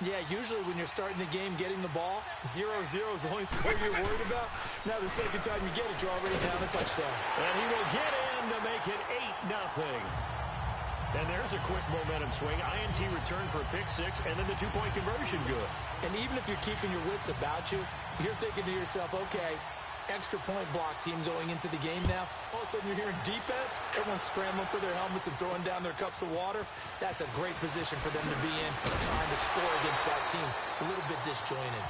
Yeah, usually when you're starting the game getting the ball, 0-0 is the only score you're worried about. Now the second time you get it, you're already down a touchdown. And he will get in to make it 8-0. And there's a quick momentum swing. INT return for a pick-6, and then the two-point conversion good. And even if you're keeping your wits about you, you're thinking to yourself, okay, extra point block team going into the game now. All of a sudden you're hearing defense. Everyone's scrambling for their helmets and throwing down their cups of water. That's a great position for them to be in, trying to score against that team. A little bit disjointed.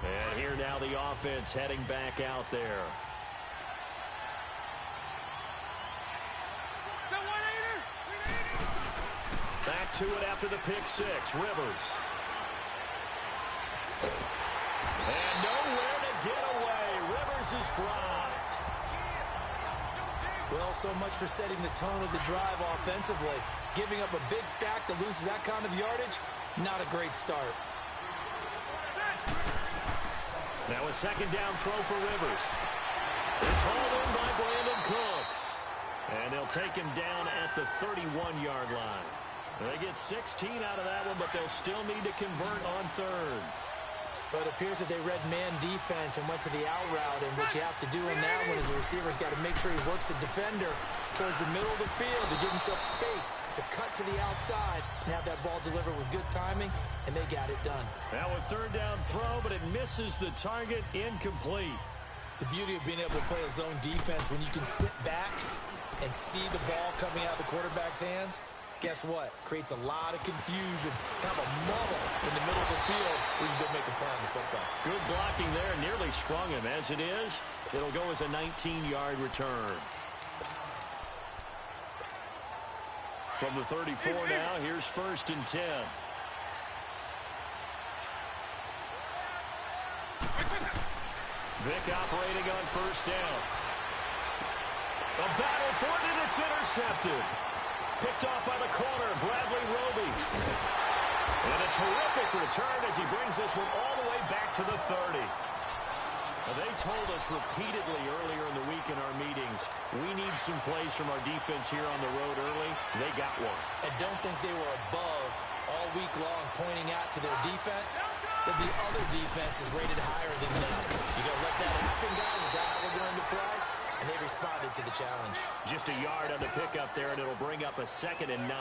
And here now the offense heading back out there. Back to it after the pick-6. Rivers. And nowhere to get away. Rivers is dropped. Well, so much for setting the tone of the drive offensively. Giving up a big sack that loses that kind of yardage, not a great start. Now a second down throw for Rivers. It's hauled in by Brandon Cooks. And they'll take him down at the 31-yard line. They get 16 out of that one, but they'll still need to convert on third. But it appears that they read man defense and went to the out route, and what you have to do in that one is the receiver's got to make sure he works the defender towards the middle of the field to give himself space to cut to the outside and have that ball delivered with good timing, and they got it done. Now a third down throw, but it misses the target, incomplete. The beauty of being able to play a zone defense when you can sit back and see the ball coming out of the quarterback's hands, guess what? Creates a lot of confusion, kind of a muddle in the middle of the field where you can go make a play on the football. Good blocking there, nearly sprung him. As it is, it'll go as a 19-yard return. From the 34 now, here's 1st and 10. Vick operating on 1st down. A battle for it, and it's intercepted. Picked off by the corner, Bradley Roby. And a terrific return as he brings this one all the way back to the 30. Now, they told us repeatedly earlier in the week in our meetings, we need some plays from our defense here on the road early. They got one. I don't think they were above all week long pointing out to their defense that the other defense is rated higher than them. You got to let that happen, guys. Is that how we're going to play? And they responded to the challenge. Just a yard on the pickup there, and it'll bring up a 2nd and 9.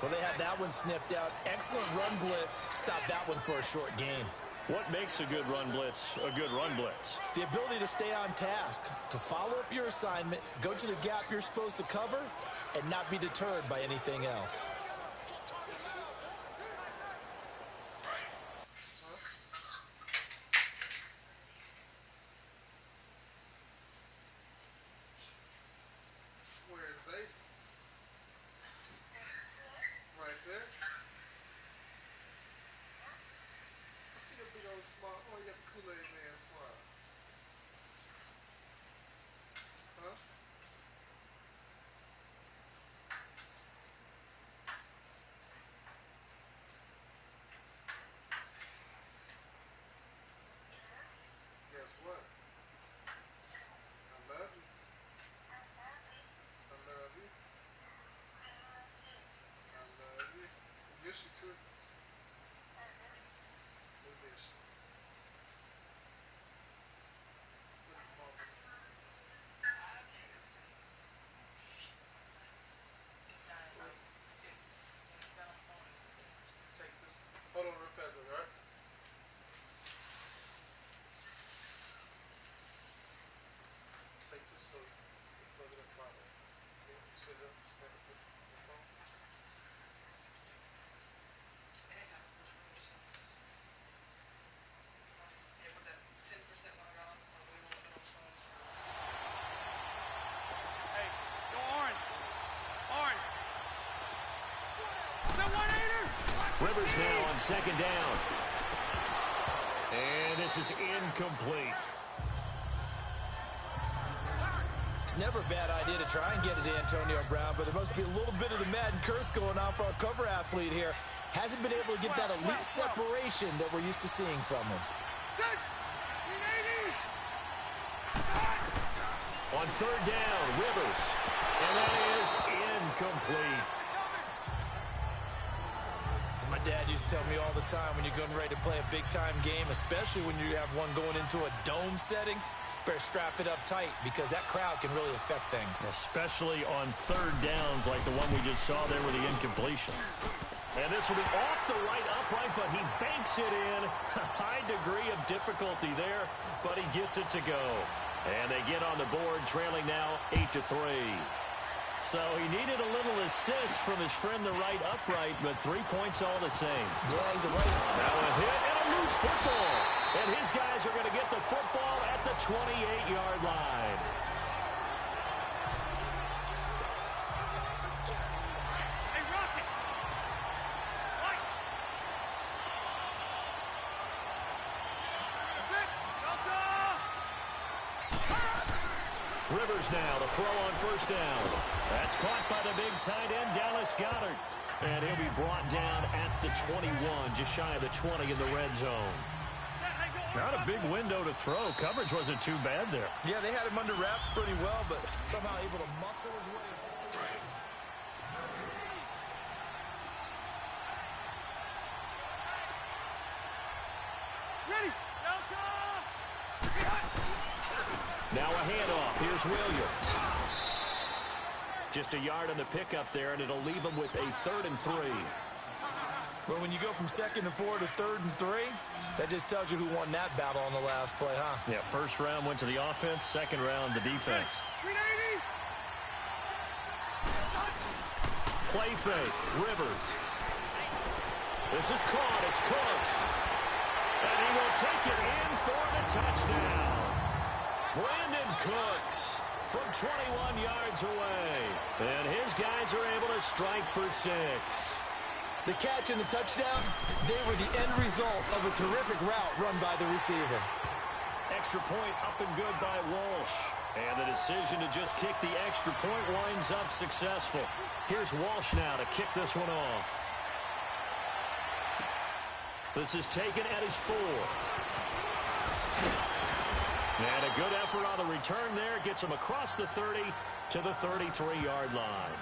Well, they had that one sniffed out. Excellent run blitz. Stop that one for a short gain. What makes a good run blitz a good run blitz? The ability to stay on task, to follow up your assignment, go to the gap you're supposed to cover, and not be deterred by anything else. Rivers now on 2nd down. And this is incomplete. It's never a bad idea to try and get it to Antonio Brown, but there must be a little bit of the Madden curse going on for our cover athlete here. Hasn't been able to get that elite separation that we're used to seeing from him. On 3rd down, Rivers. And that incomplete. As my dad used to tell me all the time, when you're getting ready to play a big-time game, especially when you have one going into a dome setting, better strap it up tight because that crowd can really affect things. Especially on third downs like the one we just saw there with the incompletion. And this will be off the right upright, but he banks it in. A high degree of difficulty there, but he gets it to go. And they get on the board, trailing now 8-3. So he needed a little assist from his friend the right upright, but 3 points all the same. Yeah, he's a right. Now a hit and a loose football. And his guys are going to get the football at the 28-yard line. Hey, Rocket! Right! That's it! Delta! Rivers now to throw on first down. That's caught by the big tight end, Dallas Goedert. And he'll be brought down at the 21, just shy of the 20 in the red zone. Not a big window to throw. Coverage wasn't too bad there. Yeah, they had him under wraps pretty well, but somehow able to muscle his way. Ready! Delta! Now a handoff. Here's Williams. Just a yard on the pickup there, and it'll leave him with a 3rd and 3. Well, when you go from 2nd and 4 to 3rd and 3, that just tells you who won that battle on the last play, huh? Yeah, first round went to the offense, second round the defense. 380! Play fake. Rivers. This is caught. It's Cooks. And he will take it in for the touchdown. Brandon Cooks from 21 yards away. And his guys are able to strike for 6. The catch and the touchdown, they were the end result of a terrific route run by the receiver. Extra point up and good by Walsh. And the decision to just kick the extra point winds up successful. Here's Walsh now to kick this one off. This is taken at his 4. And a good effort on the return there. Gets him across the 30 to the 33-yard line.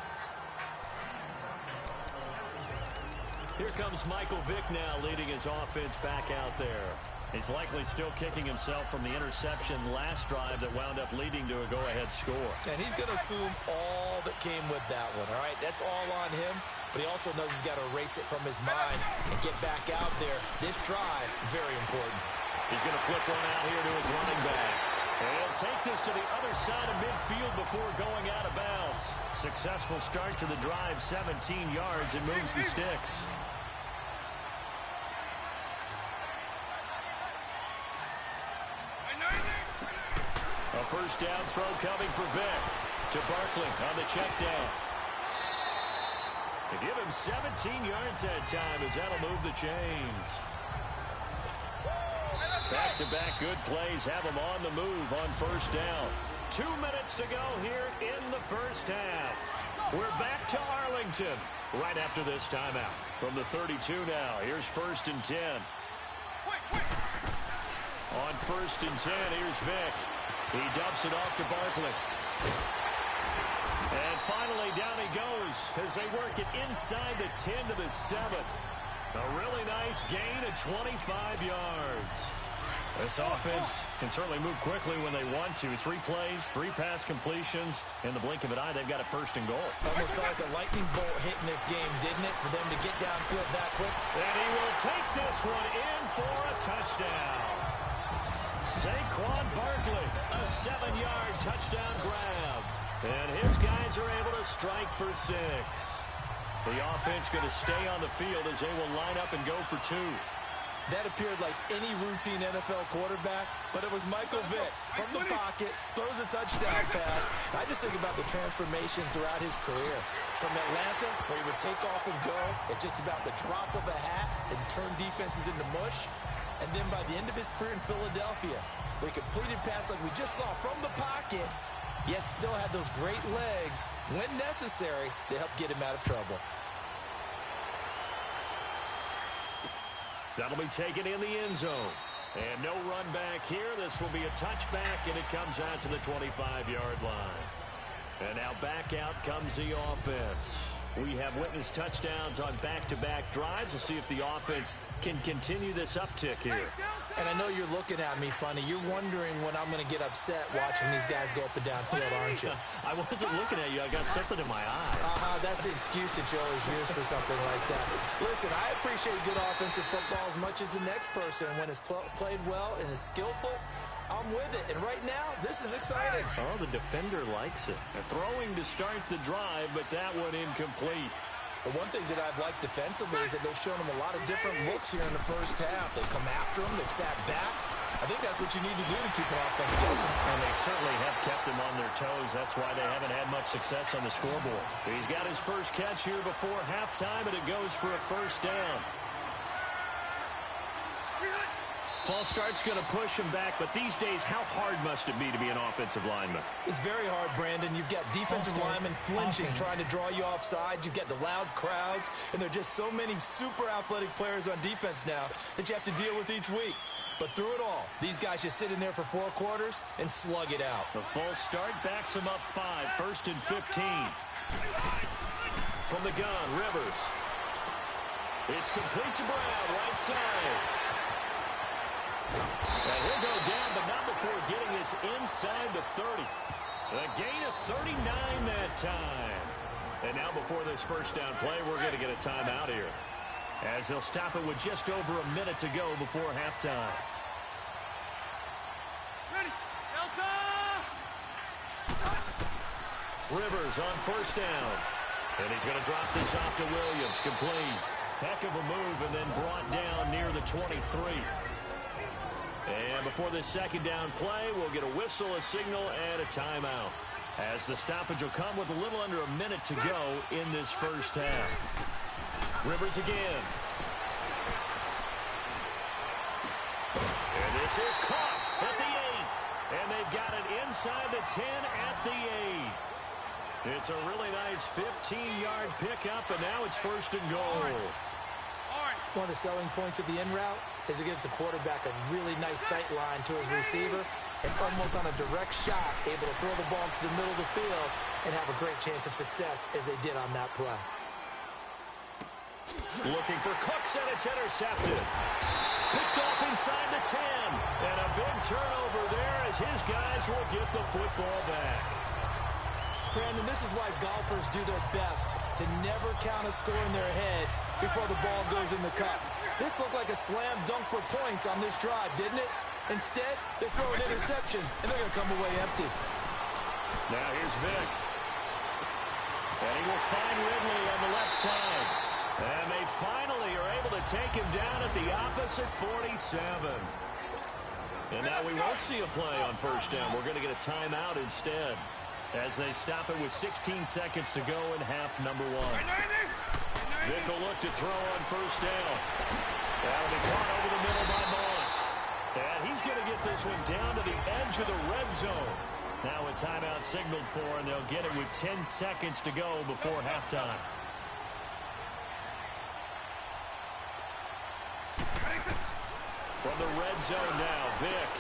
Here comes Michael Vick now leading his offense back out there. He's likely still kicking himself from the interception last drive that wound up leading to a go-ahead score. And he's going to assume all that came with that one, all right? That's all on him, but he also knows he's got to erase it from his mind and get back out there. This drive, very important. He's going to flip one out here to his running back. And he'll take this to the other side of midfield before going out of bounds. Successful start to the drive, 17 yards, and moves the sticks. A first down throw coming for Vick. To Barkley on the check down. To give him 17 yards that time as that'll move the chains. Back-to-back good plays have him on the move on first down. 2 minutes to go here in the first half. We're back to Arlington right after this timeout. From the 32 now, here's 1st and 10. On 1st and 10, here's Vick. He dumps it off to Barkley. And finally, down he goes as they work it inside the 10 to the 7. A really nice gain of 25 yards. This offense can certainly move quickly when they want to. 3 plays, 3 pass completions. In the blink of an eye, they've got a 1st and goal. Almost felt like a lightning bolt hitting this game, didn't it, for them to get downfield that quick? And he will take this one in for a touchdown. Saquon Barkley, a 7-yard touchdown grab. And his guys are able to strike for 6. The offense going to stay on the field as they will line up and go for 2. That appeared like any routine NFL quarterback, but it was Michael Vick from the pocket, throws a touchdown pass. I just think about the transformation throughout his career. From Atlanta, where he would take off and go at just about the drop of a hat and turn defenses into mush. And then by the end of his career in Philadelphia, where he completed pass like we just saw from the pocket, yet still had those great legs, when necessary, to help get him out of trouble. That'll be taken in the end zone. And no run back here. This will be a touchback, and it comes out to the 25-yard line. And now back out comes the offense. We have witnessed touchdowns on back-to-back drives. We'll see if the offense can continue this uptick here. And I know you're looking at me funny. You're wondering when I'm going to get upset watching these guys go up and down field, aren't you? I wasn't looking at you. I got something in my eye. That's the excuse that you always use for something like that. Listen, I appreciate good offensive football as much as the next person. When it's played well and is skillful, I'm with it. And right now, this is exciting. Oh, the defender likes it. Throwing to start the drive, but that one incomplete. The one thing that I've liked defensively is that they've shown them a lot of different looks here in the first half. They come after them. They've sat back. I think that's what you need to do to keep an offense guessing. And they certainly have kept them on their toes. That's why they haven't had much success on the scoreboard. He's got his first catch here before halftime, and it goes for a first down. False start's going to push him back, but these days, how hard must it be to be an offensive lineman? It's very hard, Brandon. You've got defensive linemen flinching, trying to draw you offside. You've got the loud crowds, and there are just so many super athletic players on defense now that you have to deal with each week. But through it all, these guys just sit in there for 4 quarters and slug it out. The false start backs him up 5, 1st and 15. From the gun, Rivers. It's complete to Brown, right side. And he'll go down, but not before getting us inside the 30. A gain of 39 that time. And now before this first down play, we're going to get a timeout here, as they'll stop it with just over a minute to go before halftime. Ready. Delta! Rivers on first down. And he's going to drop this off to Williams. Complete. Heck of a move, and then brought down near the 23. And before this second down play, we'll get a whistle, a signal, and a timeout, as the stoppage will come with a little under a minute to go in this first half. Rivers again. And this is caught at the 8. And they've got it inside the 10 at the 8. It's a really nice 15-yard pickup, and now it's first and goal. One of the selling points of the in route is it gives the quarterback a really nice sight line to his receiver, and almost on a direct shot, able to throw the ball into the middle of the field and have a great chance of success as they did on that play. Looking for Cooks, and it's intercepted. Picked off inside the 10. And a big turnover there as his guys will get the football back. Brandon, this is why golfers do their best to never count a score in their head before the ball goes in the cup. This looked like a slam dunk for points on this drive, didn't it? Instead, they throw an interception, and they're going to come away empty. Now here's Vick. And he will find Ridley on the left side. And they finally are able to take him down at the opposite 47. And now we won't see a play on first down. We're going to get a timeout instead, as they stop it with 16 seconds to go in half number 1. Vick will look to throw on first down. That'll be caught over the middle by Moss. And he's going to get this one down to the edge of the red zone. Now a timeout signaled for, and they'll get it with 10 seconds to go before halftime. From the red zone now, Vick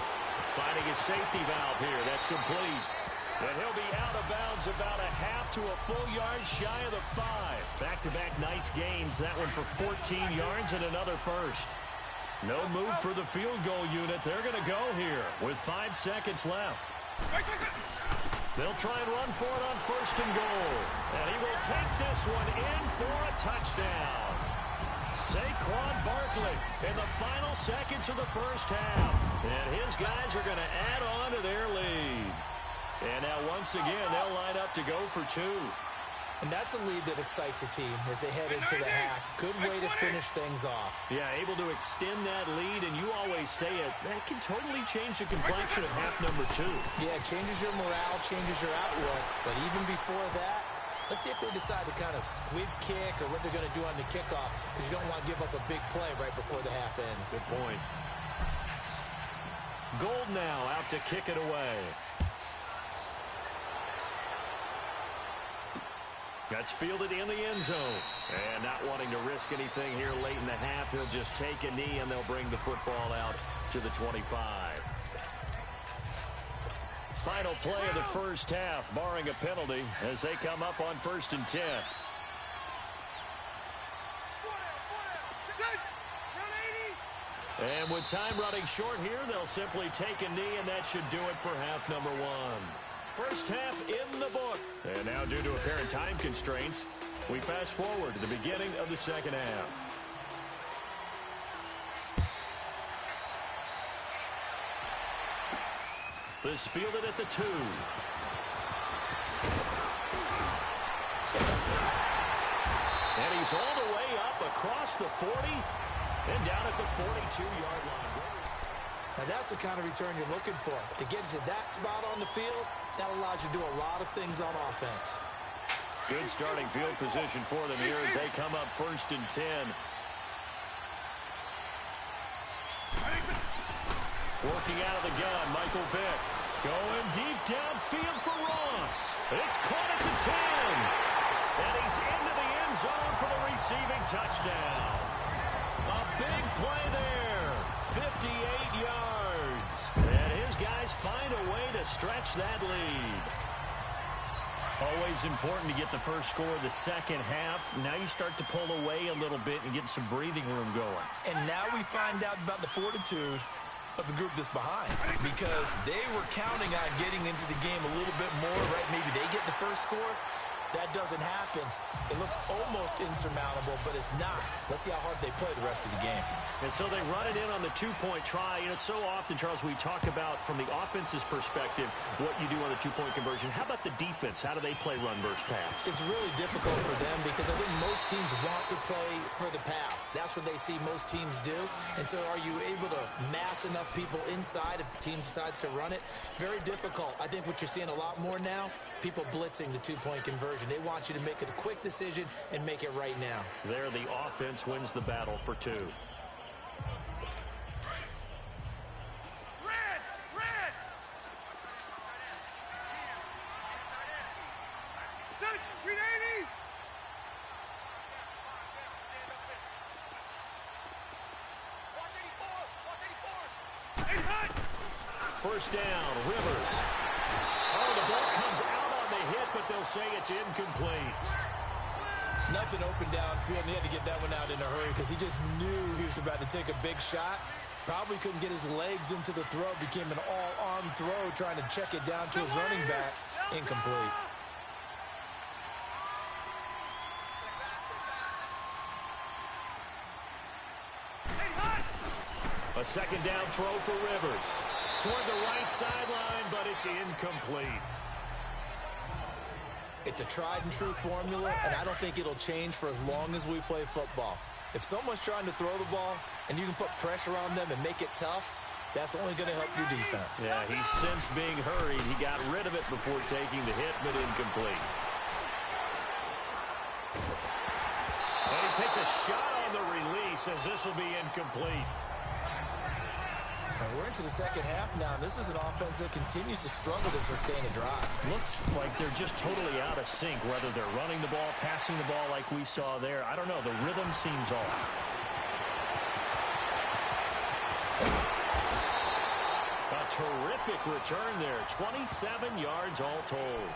finding his safety valve here. That's complete. And he'll be out of bounds about a half to a full yard shy of the 5. Back-to-back nice gains. That one for 14 yards and another first. No move for the field goal unit. They're going to go here with 5 seconds left. They'll try and run for it on first and goal. And he will take this one in for a touchdown. Saquon Barkley in the final seconds of the first half. And his guys are going to add on to their lead. And now once again, they'll line up to go for 2. And that's a lead that excites a team as they head into the half. Good way to finish things off. Yeah, able to extend that lead, and you always say it, that can totally change the complexion of half number 2. Yeah, it changes your morale, changes your outlook. But even before that, let's see if they decide to kind of squib kick or what they're going to do on the kickoff, because you don't want to give up a big play right before the half ends. Good point. Gold now out to kick it away. That's fielded in the end zone. And not wanting to risk anything here late in the half, he'll just take a knee, and they'll bring the football out to the 25. Final play of the first half, barring a penalty, as they come up on 1st and 10. And with time running short here, they'll simply take a knee, and that should do it for half number one. First half in the book. And now, due to apparent time constraints, we fast forward to the beginning of the second half. This fielded at the 2. And he's all the way up across the 40 and down at the 42-yard line. Now that's the kind of return you're looking for. To get to that spot on the field, that allows you to do a lot of things on offense. Good starting field position for them here as they come up 1st and 10. Working out of the gun, Michael Vick. Going deep downfield for Ross. It's caught at the 10. And he's into the end zone for the receiving touchdown. A big play there. 58 yards. And his guys find a way to stretch that lead. Always important to get the first score of the second half. Now you start to pull away a little bit and get some breathing room going. And now we find out about the fortitude of the group that's behind, because they were counting on getting into the game a little bit more, right? Maybe they get the first score. That doesn't happen. It looks almost insurmountable, but it's not. Let's see how hard they play the rest of the game. And so they run it in on the 2-point try. And it's so often, Charles, we talk about from the offense's perspective what you do on the 2-point conversion. How about the defense? How do they play run versus pass? It's really difficult for them because I think most teams want to play for the pass. That's what they see most teams do. And so are you able to mass enough people inside if the team decides to run it? Very difficult. I think what you're seeing a lot more now, people blitzing the 2-point conversion. They want you to make a quick decision and make it right now. There, the offense wins the battle for 2. First down, Rivers. Oh, the ball comes out on the hit, but they'll say it's incomplete. Nothing open downfield, and he had to get that one out in a hurry because he just knew he was about to take a big shot. Probably couldn't get his legs into the throw. Became an all-arm throw, trying to check it down to his running back. Incomplete. A second down throw for Rivers. Toward the right sideline, but it's incomplete. It's a tried-and-true formula, and I don't think it'll change for as long as we play football. If someone's trying to throw the ball and you can put pressure on them and make it tough, that's only going to help your defense. Yeah, he sensed being hurried. He got rid of it before taking the hit, but incomplete. And he takes a shot on the release as this will be incomplete. And we're into the second half now, and this is an offense that continues to struggle to sustain a drive. Looks like they're just totally out of sync, whether they're running the ball, passing the ball like we saw there. I don't know. The rhythm seems off. A terrific return there. 27 yards all told.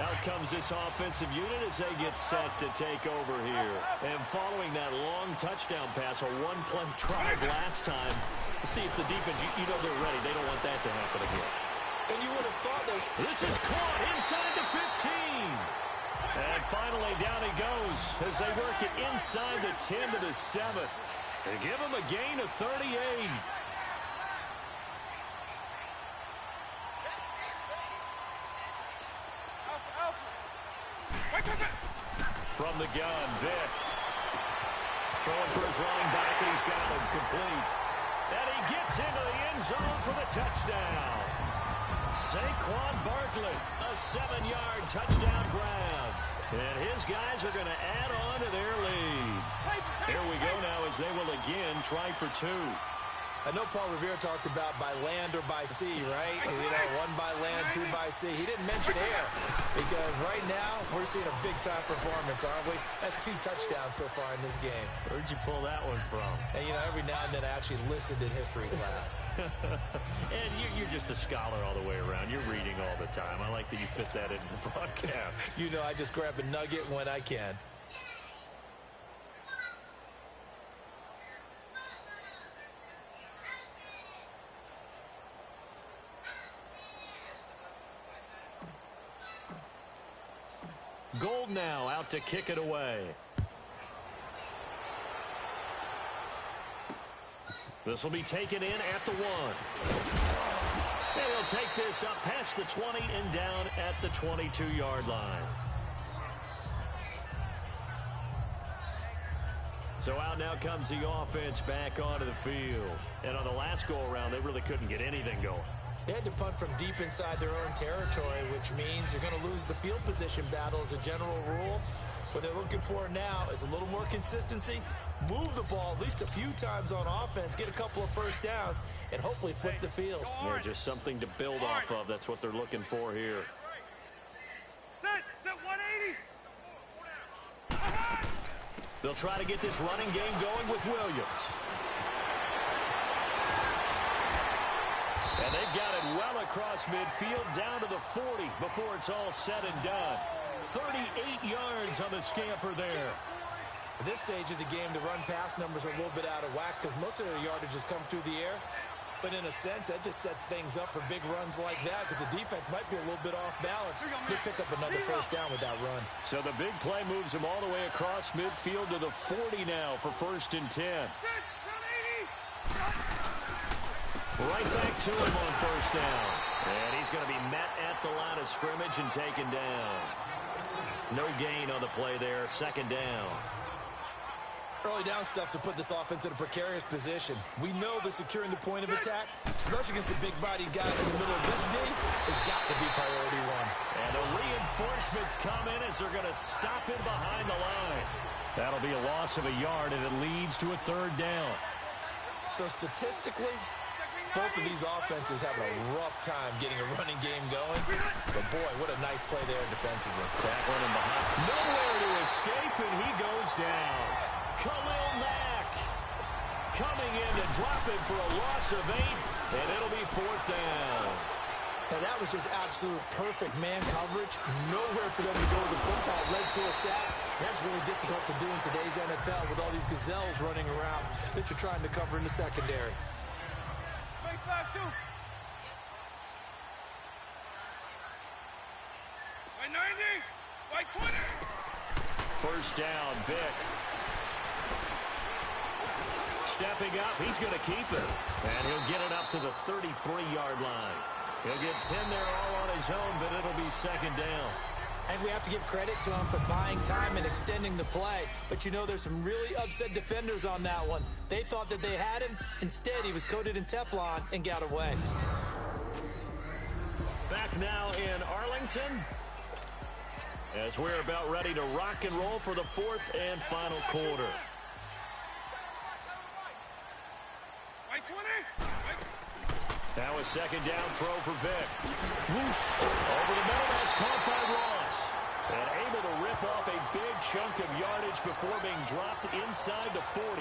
Out comes this offensive unit as they get set to take over here. And following that long touchdown pass, a one-play drive last time, see if the defense, you know they're ready. They don't want that to happen again. And you would have thought that... This is caught inside the 15. And finally down he goes as they work it inside the 10 to the 7. They give him a gain of 38. From the gun, Vick. Throwing for his running back, and he's got him complete. And he gets into the end zone for the touchdown. Saquon Barkley, a 7-yard touchdown grab. And his guys are going to add on to their lead. Here we go now as they will again try for 2. I know Paul Revere talked about by land or by sea, right? You know, 1 by land, 2 by sea. He didn't mention air because right now we're seeing a big-time performance, aren't we? That's 2 touchdowns so far in this game. Where'd you pull that one from? And, you know, every now and then I actually listened in history class. And you're just a scholar all the way around. You're reading all the time. I like that you fit that into the broadcast. You know, I just grab a nugget when I can. goal now, out to kick it away. This will be taken in at the 1. And he'll take this up past the 20 and down at the 22-yard line. So out now comes the offense back onto the field. And on the last go-around, they really couldn't get anything going. They had to punt from deep inside their own territory, which means you're going to lose the field position battle as a general rule. What they're looking for now is a little more consistency, move the ball at least a few times on offense, get a couple of first downs, and hopefully flip the field. Yeah, just something to build off of. That's what they're looking for here. Set 180. They'll try to get this running game going with Williams. And they've got it well across midfield down to the 40 before it's all said and done. 38 yards on the scamper there. At this stage of the game, the run-pass numbers are a little bit out of whack because most of their yardage has come through the air. But in a sense, that just sets things up for big runs like that because the defense might be a little bit off balance. They pick up another first down with that run. So the big play moves them all the way across midfield to the 40 now for 1st and 10. Right back to him on 1st down. And he's going to be met at the line of scrimmage and taken down. No gain on the play there. 2nd down. Early down stuff to put this offense in a precarious position. We know that securing the point of attack, especially against the big-bodied guys in the middle of this D, has got to be priority 1. And the reinforcements come in as they're going to stop him behind the line. That'll be a loss of a yard, and it leads to a 3rd down. So statistically, both of these offenses having a rough time getting a running game going. But, boy, what a nice play there defensively. Tackling him behind. Nowhere to escape, and he goes down. Khalil Mack coming in to drop it for a loss of 8, and it'll be 4th down. And that was just absolute perfect man coverage. Nowhere for them to go with the football. Led to a sack. That's really difficult to do in today's NFL with all these gazelles running around that you're trying to cover in the secondary. By 90, by 20. 1st down, Vick. Stepping up, he's going to keep it. And he'll get it up to the 33-yard line. He'll get 10 there all on his own, but it'll be 2nd down. And we have to give credit to him for buying time and extending the play. But you know, there's some really upset defenders on that one. They thought that they had him. Instead, he was coated in Teflon and got away. Back now in Arlington, as we're about ready to rock and roll for the 4th and final quarter. Now a 2nd down throw for Vick. Whoosh. Over the middle, that's caught by Ross. And able to rip off a big chunk of yardage before being dropped inside the 40.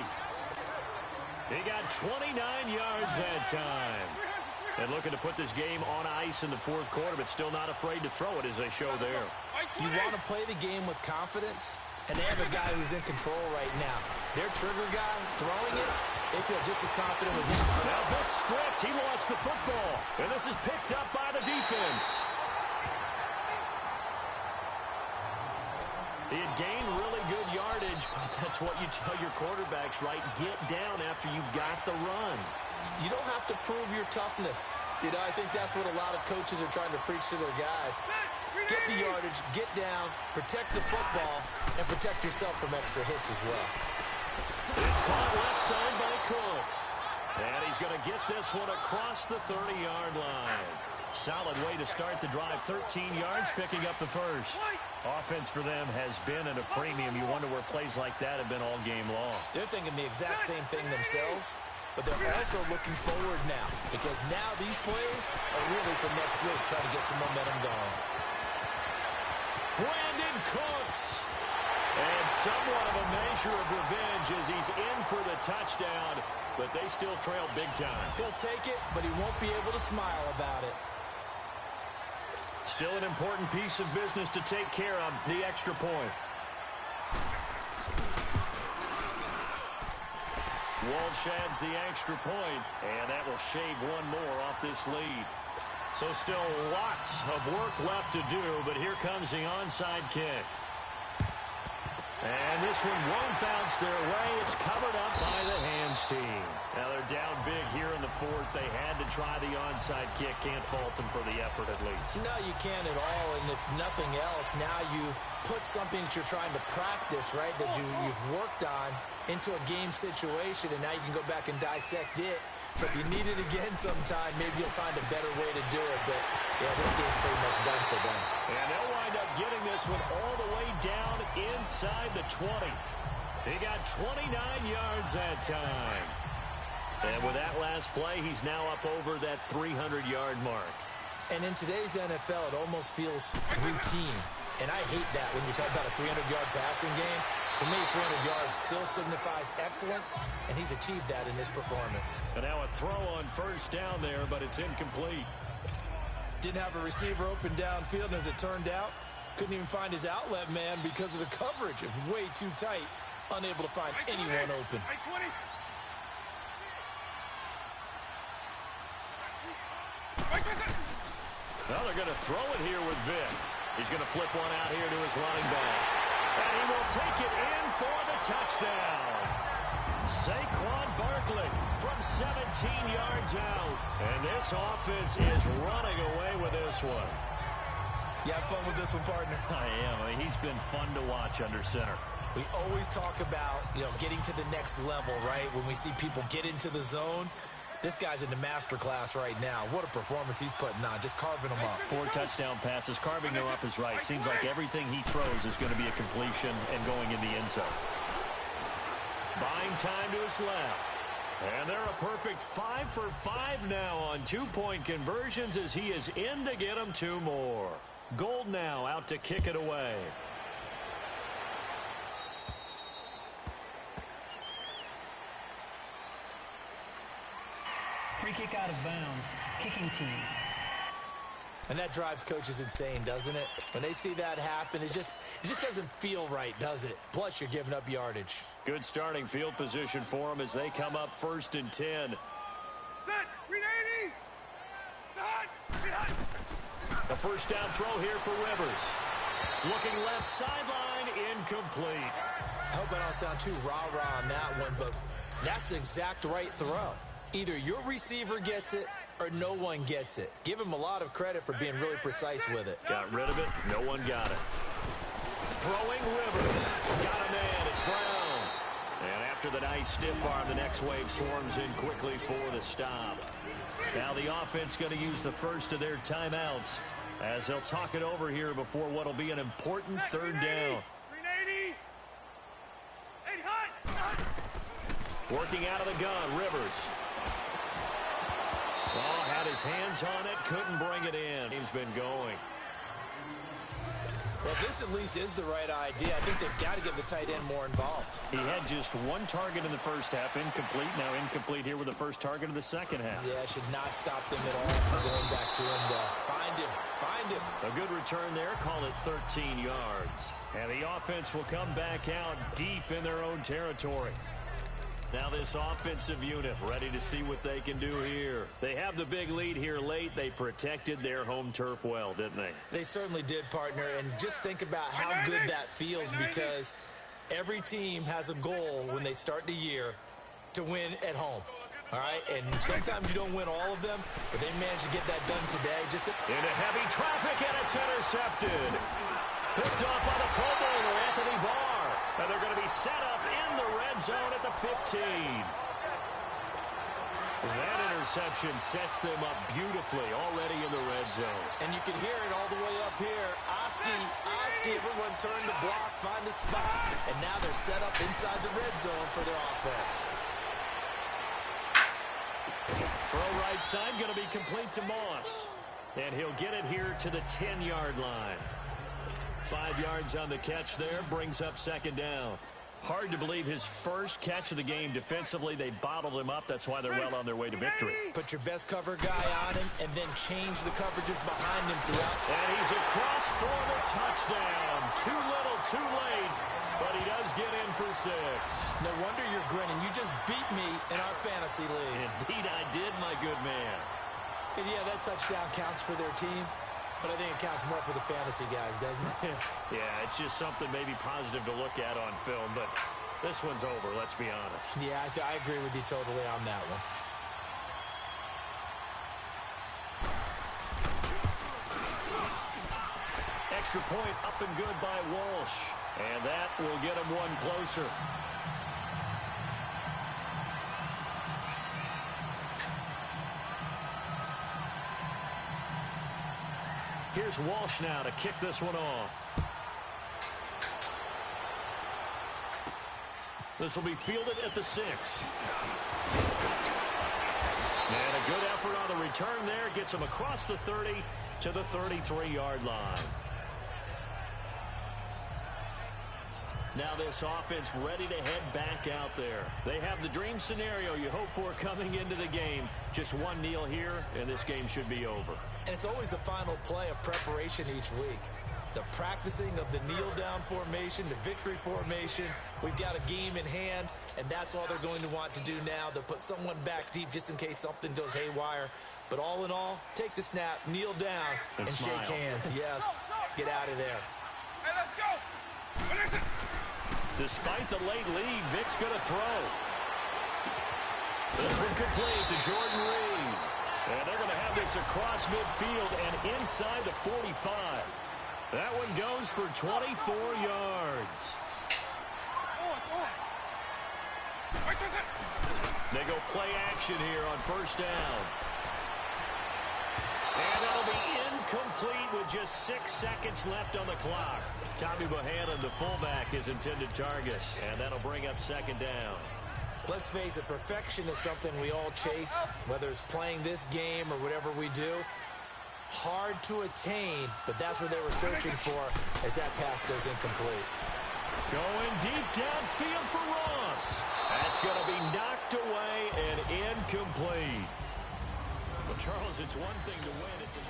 He got 29 yards that time. And looking to put this game on ice in the 4th quarter, but still not afraid to throw it as they show there. You want to play the game with confidence, and they have a guy who's in control right now. Their trigger guy throwing it, they feel just as confident with him. Now Vick stripped. He lost the football. And this is picked up by the defense. He had gained really good yardage, but that's what you tell your quarterbacks, right? Get down after you've got the run. You don't have to prove your toughness. You know, I think that's what a lot of coaches are trying to preach to their guys. Get the yardage, get down, protect the football, and protect yourself from extra hits as well. It's caught left side by Cooks. And he's going to get this one across the 30-yard line. Solid way to start the drive. 13 yards, picking up the 1st. Offense for them has been at a premium. You wonder where plays like that have been all game long. They're thinking the exact same thing themselves, but they're also looking forward now because now these plays are really for next week, trying to get some momentum going. Brandon Cooks. And somewhat of a measure of revenge as he's in for the touchdown, but they still trail big time. He'll take it, but he won't be able to smile about it. Still an important piece of business to take care of, the extra point. Walsh adds the extra point, and that will shave one more off this lead. So still lots of work left to do, but here comes the onside kick. And this one won't bounce their way. It's covered up by the hands team. Now they're down big here in the fourth. They had to try the onside kick. Can't fault them for the effort at least. No, you can't at all. And if nothing else, now you've put something that you're trying to practice, right, that you've worked on into a game situation, and now you can go back and dissect it. So if you need it again sometime, maybe you'll find a better way to do it. But, yeah, this game's pretty much done for them. And they'll wind up getting this one all the way down inside the 20. He got 29 yards that time. And with that last play, he's now up over that 300-yard mark. And in today's NFL, it almost feels routine. And I hate that when you talk about a 300-yard passing game. To me, 300 yards still signifies excellence, and he's achieved that in this performance. And now a throw on first down there, but it's incomplete. Didn't have a receiver open downfield, and as it turned out, couldn't even find his outlet man because of the coverage. It was way too tight, unable to find anyone open. Well, they're going to throw it here with Vick. He's going to flip one out here to his running back. And he will take it in for the touchdown. Saquon Barkley from 17 yards out. And this offense is running away with this one. You have fun with this one, partner? I am. I mean, he's been fun to watch under center. We always talk about, getting to the next level, right? When we see people get into the zone, this guy's in the master class right now. What a performance he's putting on, just carving them up. 4 touchdown passes. Carving them up is right. Seems like everything he throws is going to be a completion and going in the end zone. Buying time to his left. And they're a perfect 5 for 5 now on 2-point conversions as he is in to get them 2 more. Gold now out to kick it away. Free kick out of bounds. Kicking team. And that drives coaches insane, doesn't it? When they see that happen, it just doesn't feel right, does it? Plus, you're giving up yardage. Good starting field position for them as they come up 1st and 10. Set! Read 80! The first down throw here for Rivers. Looking left sideline, incomplete. I hope I don't sound too rah-rah on that one, but that's the exact right throw. Either your receiver gets it or no one gets it. Give him a lot of credit for being really precise with it. Got rid of it. No one got it. Throwing Rivers. Got a man. It's Brown. And after the nice stiff arm, the next wave swarms in quickly for the stop. Now the offense going to use the first of their timeouts as they'll talk it over here before what will be an important 3rd down. Working out of the gun, Rivers. Oh, had his hands on it, couldn't bring it in. He's been going. Well, this at least is the right idea. I think they've got to get the tight end more involved. He had just 1 target in the first half, incomplete. Now incomplete here with the first target of the second half. Yeah, should not stop them at all from going back to him. Find him. A good return there, call it 13 yards. And the offense will come back out deep in their own territory. Now this offensive unit ready to see what they can do here. They have the big lead here late. They protected their home turf well, didn't they? They certainly did, partner. And just think about how good that feels, because every team has a goal when they start the year to win at home. All right? And sometimes you don't win all of them, but they managed to get that done today. Into heavy traffic, and it's intercepted. Picked off by the Pro Bowler, Anthony Barr. And they're going to be set up in the red zone at the 15. That interception sets them up beautifully already in the red zone. And you can hear it all the way up here. Oski, everyone turned to block, find a spot, and now they're set up inside the red zone for their offense. Throw right side, going to be complete to Moss. And he'll get it here to the 10-yard line. 5 yards on the catch there, brings up 2nd down. Hard to believe his first catch of the game defensively. They bottled him up. That's why they're well on their way to victory. Put your best cover guy on him and then change the coverages behind him throughout. And he's across for the touchdown. Too little, too late, but he does get in for 6. No wonder you're grinning. You just beat me in our fantasy league. Indeed I did, my good man. And yeah, that touchdown counts for their team. But I think it counts more for the fantasy guys, doesn't it? Yeah, it's just something maybe positive to look at on film, but this one's over, let's be honest. Yeah, I agree with you totally on that one. Extra point up and good by Walsh. And that will get him one closer. Here's Walsh now to kick this one off. This will be fielded at the 6. And a good effort on the return there. Gets him across the 30 to the 33-yard line. Now this offense ready to head back out there. They have the dream scenario you hope for coming into the game. Just one kneel here, and this game should be over. And it's always the final play of preparation each week. The practicing of the kneel-down formation, the victory formation. We've got a game in hand, and that's all they're going to want to do now. They'll put someone back deep just in case something goes haywire. But all in all, take the snap, kneel down, and shake hands. Yes, get out of there. Hey, let's go. Despite the late lead, Vic's going to throw. This one complete to Jordan Reed. And they're going to have this across midfield and inside the 45. That one goes for 24 yards. They go play action here on first down. And that'll be incomplete with just 6 seconds left on the clock. Tommy Bohannon, the fullback, his intended target. And that'll bring up second down. Let's face it, perfection is something we all chase, whether it's playing this game or whatever we do. Hard to attain, but that's what they were searching for as that pass goes incomplete. Going deep downfield for Ross. That's going to be knocked away and incomplete. Well, Charles, it's one thing to win. It's a...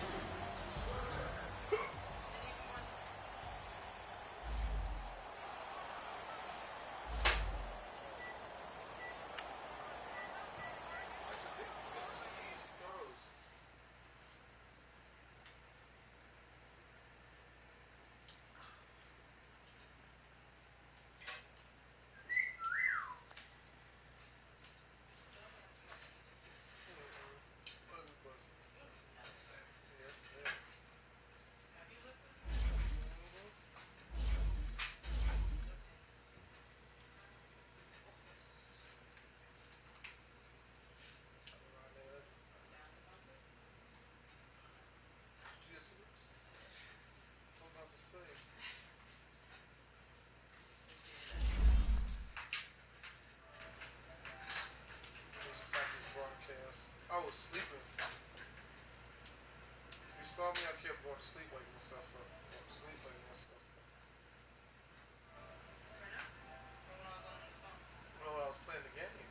I was sleeping. You saw me, I kept going to sleep, waking myself up. Sleep, waking myself up.